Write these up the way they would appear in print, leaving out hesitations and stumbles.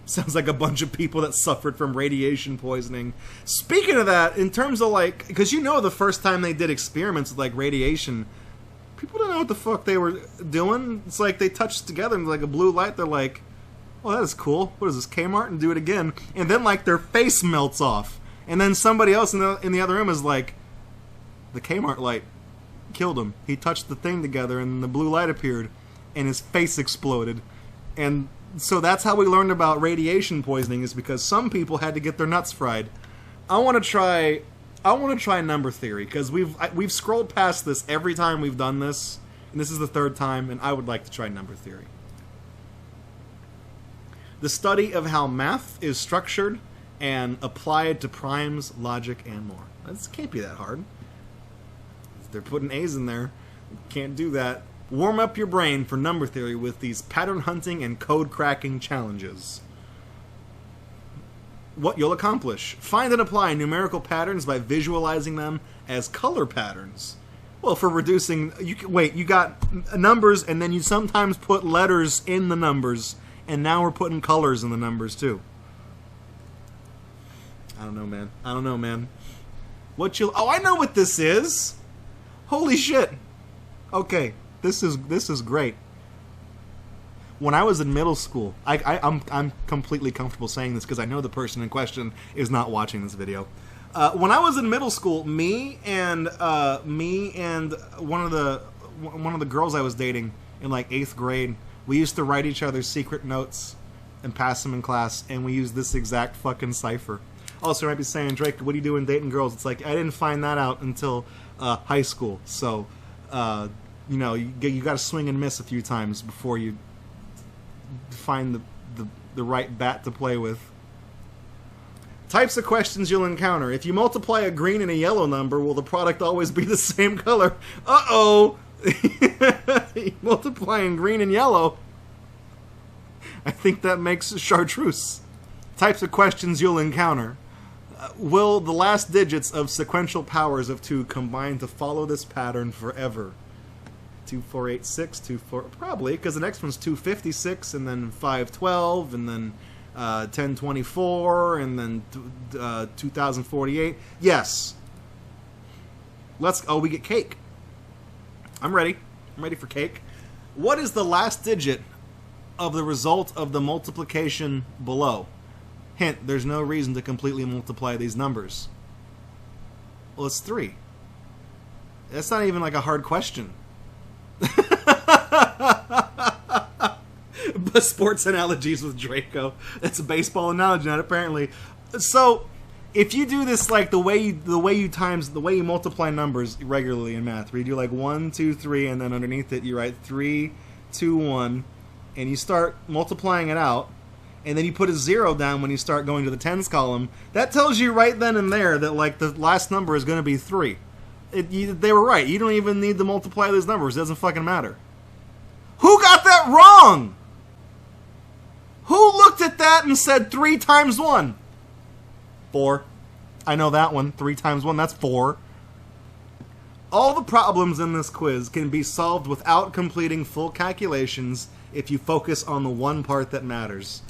Sounds like a bunch of people that suffered from radiation poisoning. Speaking of that, in terms of like, because you know the first time they did experiments with like radiation, people don't know what the fuck they were doing. It's like they touched together and like a blue light, they're like, well, that is cool. What is this, Kmart? And do it again. And then like their face melts off. And then somebody else in the other room is like, the Kmart light killed him. He touched the thing together and the blue light appeared and his face exploded. And so that's how we learned about radiation poisoning, is because some people had to get their nuts fried. I want to try number theory, because we've scrolled past this every time we've done this, and this is the third time, and I would like to try number theory. The study of how math is structured and applied to primes, logic, and more. This can't be that hard. They're putting A's in there. Can't do that. Warm up your brain for number theory with these pattern hunting and code cracking challenges. What you'll accomplish: find and apply numerical patterns by visualizing them as color patterns. Well, for reducing, you got numbers, and then you sometimes put letters in the numbers, and now we're putting colors in the numbers too. I don't know, man. Oh, I know what this is. Holy shit. Okay. This is great. When I was in middle school, I'm completely comfortable saying this because I know the person in question is not watching this video. When I was in middle school, me and one of the girls I was dating in like 8th grade, we used to write each other secret notes and pass them in class, and we used this exact fucking cipher. Also, I might be saying, Drake, what are you doing dating girls? It's like, I didn't find that out until high school, so you know, you got to swing and miss a few times before you find the right bat to play with. Types of questions you'll encounter. If you multiply a green and a yellow number, will the product always be the same color? Uh-oh! Multiplying green and yellow. I think that makes chartreuse. Types of questions you'll encounter. Will the last digits of sequential powers of 2 combine to follow this pattern forever? 2486, 24, probably, because the next one's 256, and then 512, and then 1024, and then 2048. Yes. We get cake. I'm ready. I'm ready for cake. What is the last digit of the result of the multiplication below? Hint, there's no reason to completely multiply these numbers. Well, it's 3. That's not even like a hard question. But sports analogies with Draco. It's a baseball analogy, not apparently. So, if you do this like the way you multiply numbers regularly in math, where you do like 1, 2, 3, and then underneath it you write 3, 2, 1, and you start multiplying it out, and then you put a 0 down when you start going to the tens column, that tells you right then and there that like the last number is going to be 3. They were right. You don't even need to multiply those numbers. It doesn't fucking matter. Who got that wrong? Who looked at that and said 3 times 1? 4. I know that one. 3 times 1, that's 4. All the problems in this quiz can be solved without completing full calculations if you focus on the one part that matters.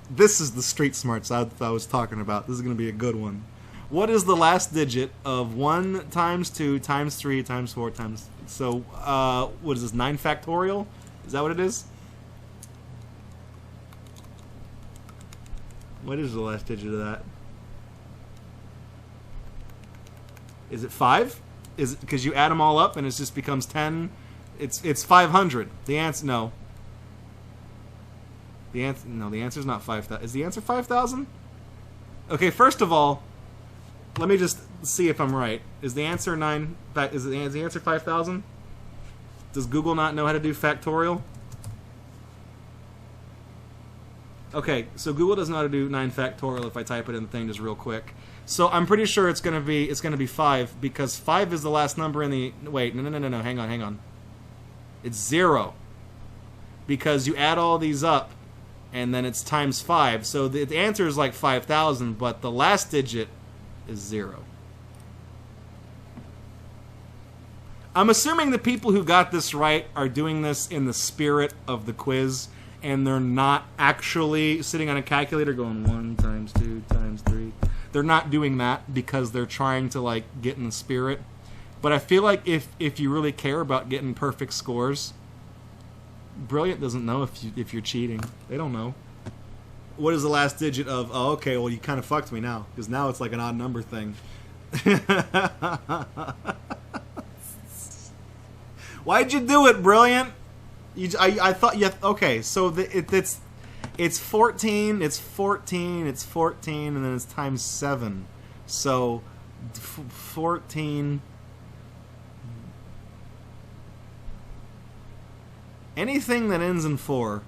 This is the street smarts I was talking about. This is going to be a good one. What is the last digit of 1 times 2 times 3 times 4 times... So, what is this, 9 factorial? Is that what it is? What is the last digit of that? Is it 5? Is it because you add them all up and it just becomes 10? It's 500. The answer, no. The answer's not 5,000. Is the answer 5,000? Okay, first of all, let me just see if I'm right. Is the answer 9? Is the answer 5,000? Does Google not know how to do factorial? Okay, so Google doesn't know how to do 9 factorial if I type it in the thing just real quick. So I'm pretty sure it's gonna be 5 because 5 is the last number in the wait, no, hang on. It's 0. Because you add all these up and then it's times 5. So the answer is like 5,000, but the last digit is 0. I'm assuming the people who got this right are doing this in the spirit of the quiz and they're not actually sitting on a calculator going 1 times 2 times 3. They're not doing that because they're trying to like get in the spirit. But I feel like if you really care about getting perfect scores, Brilliant doesn't know if you're cheating. They don't know. What is the last digit of? Oh, okay. Well, you kind of fucked me now because now it's like an odd number thing. Why'd you do it, Brilliant? I thought you... Okay, so it's 14, it's 14, it's 14, and then it's times 7. So, 14... Anything that ends in 4,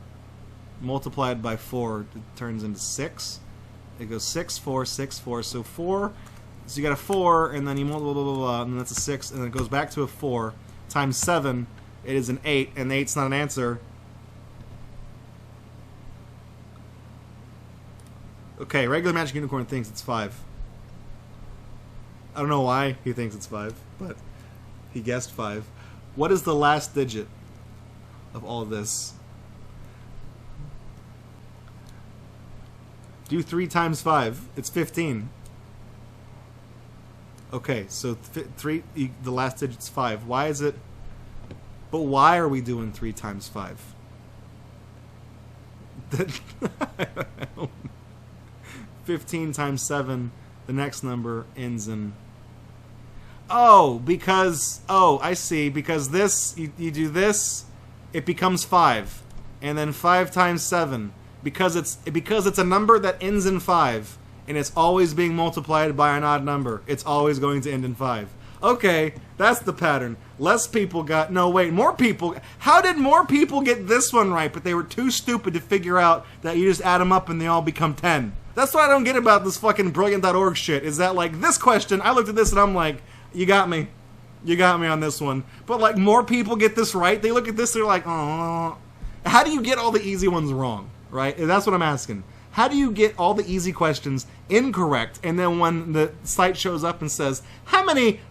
multiplied by 4, it turns into 6. It goes 6, 4, 6, 4. So 4... So you got a 4, and then you multiply, blah, blah, blah, blah, and then that's a 6, and then it goes back to a 4. Times 7, it is an 8, and the 8's not an answer. Okay, regular Magic Unicorn thinks it's 5. I don't know why he thinks it's 5, but he guessed 5. What is the last digit of all of this? Do 3 times 5. It's 15. Okay, so the last digit's 5. Why is it... But why are we doing 3 times 5? 15 times 7, the next number ends in... Oh, because... Oh, I see. Because this, you do this, it becomes 5. And then 5 times 7. Because it's a number that ends in 5. And it's always being multiplied by an odd number. It's always going to end in 5. Okay, that's the pattern. Less people got... No, wait, more people... How did more people get this one right, but they were too stupid to figure out that you just add them up and they all become 10? That's what I don't get about this fucking Brilliant.org shit, is that, like, this question, I looked at this and I'm like, you got me. You got me on this one. But, like, more people get this right. They look at this, they're like, oh. How do you get all the easy ones wrong, right? That's what I'm asking. How do you get all the easy questions incorrect, and then when the site shows up and says, how many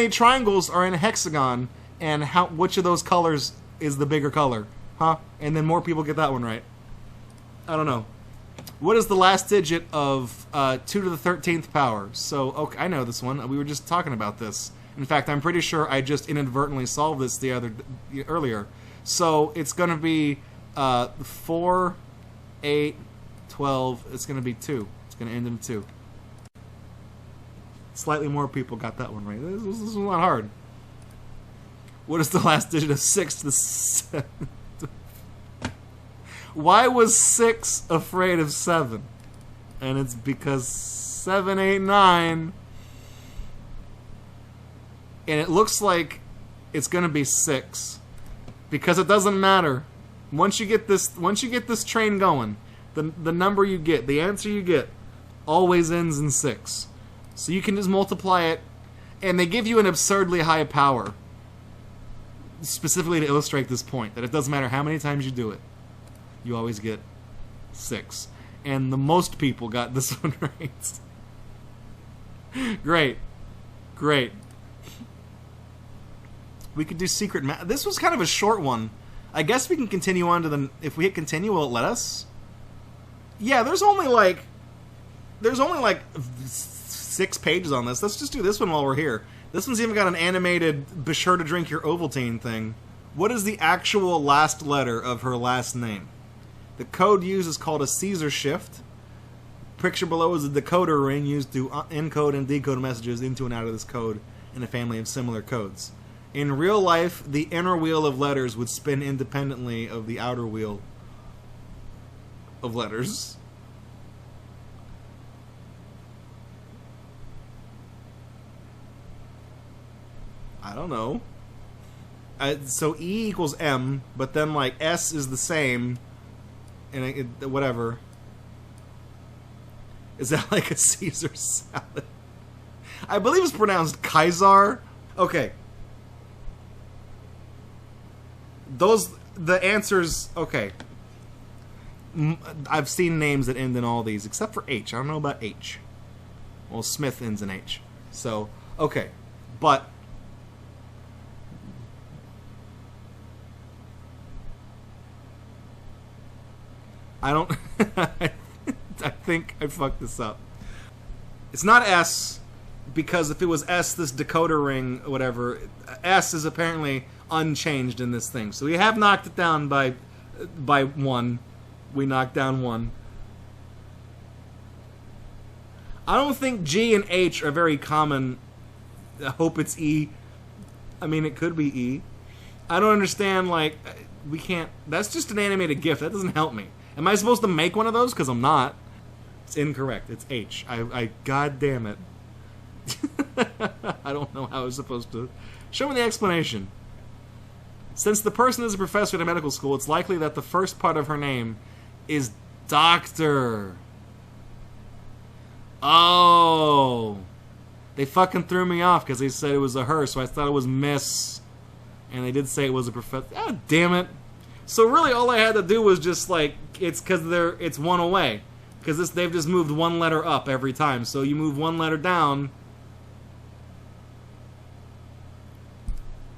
triangles are in a hexagon, and which of those colors is the bigger color? Huh? And then more people get that one right. I don't know. What is the last digit of 2 to the 13th power? So, okay, I know this one. We were just talking about this. In fact, I'm pretty sure I just inadvertently solved this earlier. So, it's going to be 4, 8... 12, it's going to be 2. It's going to end in 2. Slightly more people got that one right. This is not hard. What is the last digit of 6 to the 7? Why was 6 afraid of 7? And it's because 7, 8, 9. And it looks like it's going to be 6. Because it doesn't matter. Once you get this train going, the number you get, the answer you get, always ends in 6. So you can just multiply it, and they give you an absurdly high power, specifically to illustrate this point, that it doesn't matter how many times you do it, you always get 6. And the most people got this one right. Great. Great. We could do secret math. This was kind of a short one. I guess we can continue on to the... If we hit continue, will it let us? Yeah, there's only like 6 pages on this. Let's just do this one while we're here. This one's even got an animated be sure to drink your Ovaltine thing. What is the actual last letter of her last name? The code used is called a Caesar shift. Picture below is a decoder ring used to encode and decode messages into and out of this code in a family of similar codes. In real life, the inner wheel of letters would spin independently of the outer wheel of letters. I don't know. So E equals M, but then like S is the same, and whatever. Is that like a Caesar salad? I believe it's pronounced Kaiser. Okay. The answers, okay. I've seen names that end in all these, except for H. I don't know about H. Well, Smith ends in H. So, okay. But I don't... I think I fucked this up. It's not S, because if it was S, this decoder ring, or whatever, S is apparently unchanged in this thing. So we have knocked it down by 1. We knocked down 1. I don't think G and H are very common. I hope it's E. I mean, it could be E. I don't understand, like, we can't... That's just an animated GIF. That doesn't help me. Am I supposed to make one of those? Because I'm not. It's incorrect. It's H. God damn it. I don't know how I was supposed to... Show me the explanation. Since the person is a professor at a medical school, it's likely that the first part of her name is Doctor. Oh. They fucking threw me off because they said it was a her, so I thought it was Miss. And they did say it was a professor. Ah, damn it. So really all I had to do was just like, it's because it's one away. Because they've just moved one letter up every time. So you move one letter down.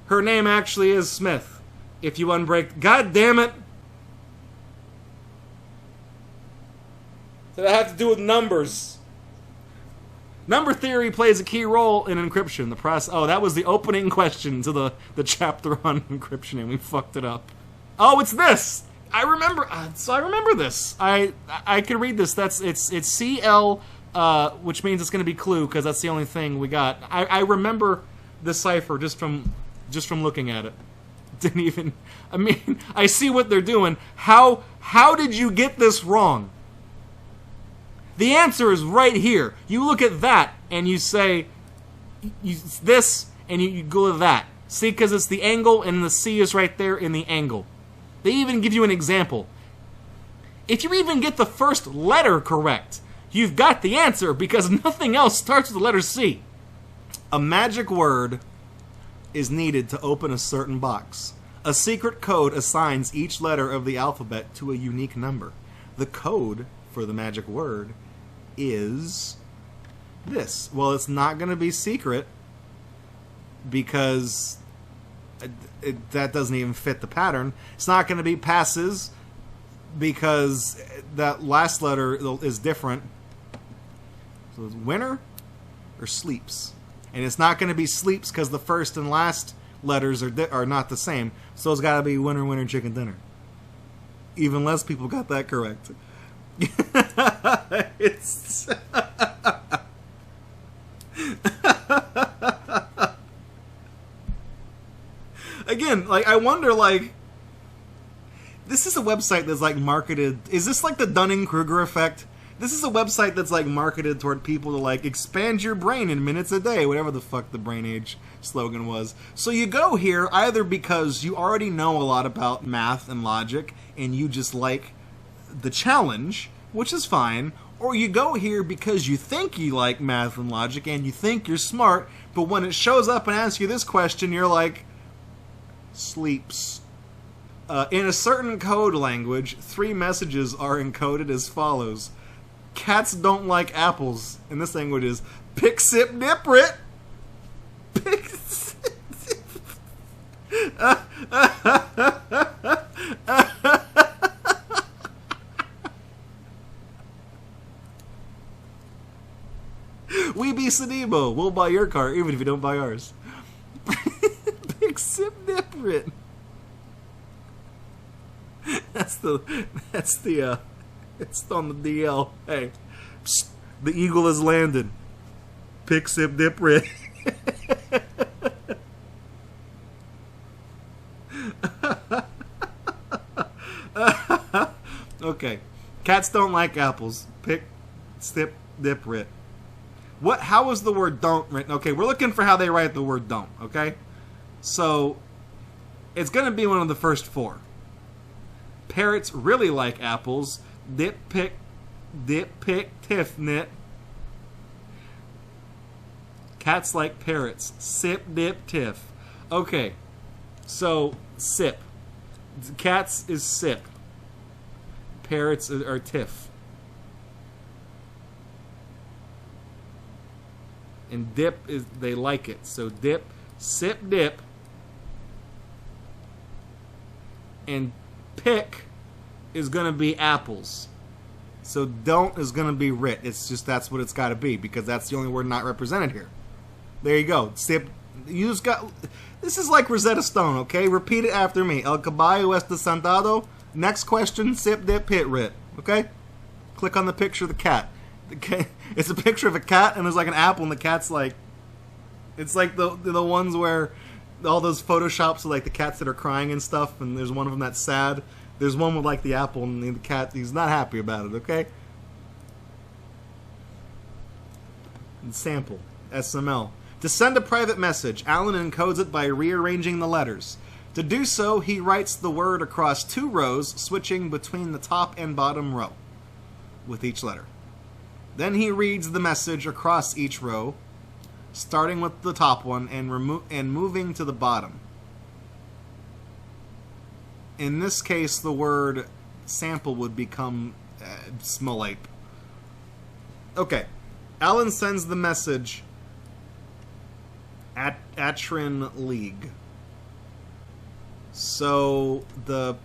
Her name actually is Smith. If you unbreak... God damn it! Did that have to do with numbers? Number theory plays a key role in encryption. The process... Oh, that was the opening question to the chapter on encryption, and we fucked it up. Oh, it's this! I remember... so I remember this. I can read this. It's CL, which means it's going to be clue, because that's the only thing we got. I remember the cipher just from looking at it. Didn't even... I mean, I see what they're doing. How did you get this wrong? The answer is right here. You look at that, and you say... this, and you go to that. See, because it's the angle, and the C is right there in the angle. They even give you an example. If you even get the first letter correct, you've got the answer, because nothing else starts with the letter C. A magic word is needed to open a certain box. A secret code assigns each letter of the alphabet to a unique number. The code for the magic word is this. Well, it's not going to be secret because that doesn't even fit the pattern. It's not going to be passes because that last letter is different. So it's winner or sleeps. And it's not going to be sleeps because the first and last letters are not the same. So it's got to be winner, winner, chicken dinner. Even less people got that correct. It's... Again, like, I wonder, like... This is a website that's, like, marketed... Is this, like, the Dunning-Kruger effect? This is a website that's, like, marketed toward people to, like, expand your brain in minutes a day, whatever the fuck the Brain Age slogan was. So you go here either because you already know a lot about math and logic, and you just like the challenge, which is fine, or you go here because you think you like math and logic, and you think you're smart, but when it shows up and asks you this question, you're like, sleeps. In a certain code language, 3 messages are encoded as follows. Cats don't like apples. In this language is pick, sip, nip, rit. Pick, sip, We be Sedebo. We'll buy your car even if you don't buy ours. Pick, sip, nip, rit. It's on the DL. Hey, psst, the eagle has landed. Pick, sip, dip, rit. Okay. Cats don't like apples. Pick, sip, dip, rit. What? How is the word don't written? Okay, we're looking for how they write the word don't, okay? So, it's going to be one of the first 4. Parrots really like apples. Dip, pick, tiff, knit. Cats like parrots. Sip, dip, tiff. Okay, so sip. Cats is sip. Parrots are tiff. And dip is they like it. So dip, sip, dip. And pick is going to be apples. So don't is going to be writ. It's just that's what it's got to be because that's the only word not represented here. There you go. Sip. You just got. This is like Rosetta Stone, okay? Repeat it after me. El caballo está sentado. Next question. Sip, dip, hit, writ. Okay? Click on the picture of the cat. It's a picture of a cat and there's like an apple and the cat's like. It's like the ones where all those photoshops of like the cats that are crying and stuff, and there's one of them that's sad. There's one with like the apple and the cat, he's not happy about it, okay? And sample, SML. To send a private message, Alan encodes it by rearranging the letters. To do so, he writes the word across 2 rows, switching between the top and bottom row with each letter. Then he reads the message across each row, starting with the top one and moving to the bottom. In this case, the word sample would become smolape. Okay. Alan sends the message at Atrin League. So the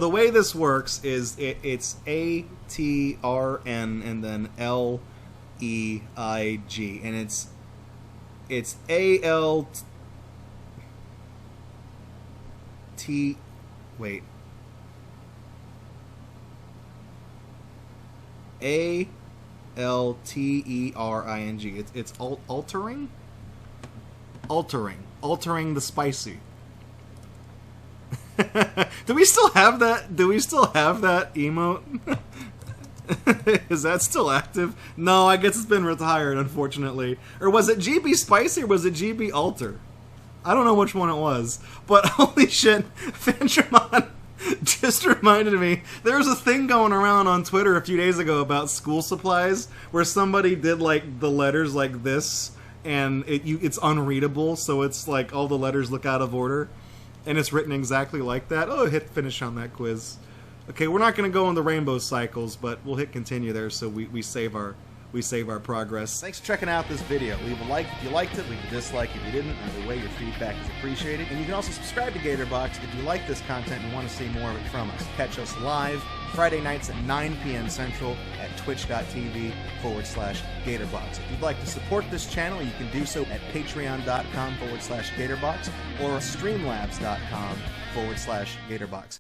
way this works is it's ATRN and then LEIG, and it's ALT. Wait. ALTERING. It's altering the spicy. Do we still have that? Do we still have that emote? Is that still active? No, I guess it's been retired, unfortunately. Or was it GB Spicy or was it GB Alter? I don't know which one it was, but holy shit, Fantremon just reminded me, there was a thing going around on Twitter a few days ago about school supplies, where somebody did like the letters like this, and it's unreadable, so it's like all the letters look out of order, and it's written exactly like that. Oh, hit finish on that quiz. Okay, we're not going to go in the rainbow cycles, but we'll hit continue there so we save our progress. Thanks for checking out this video. Leave a like if you liked it, leave a dislike if you didn't. Either way, your feedback is appreciated. And you can also subscribe to Gatorbox if you like this content and want to see more of it from us. Catch us live Friday nights at 9 p.m. Central at twitch.tv/Gatorbox. If you'd like to support this channel, you can do so at patreon.com/Gatorbox or streamlabs.com/Gatorbox.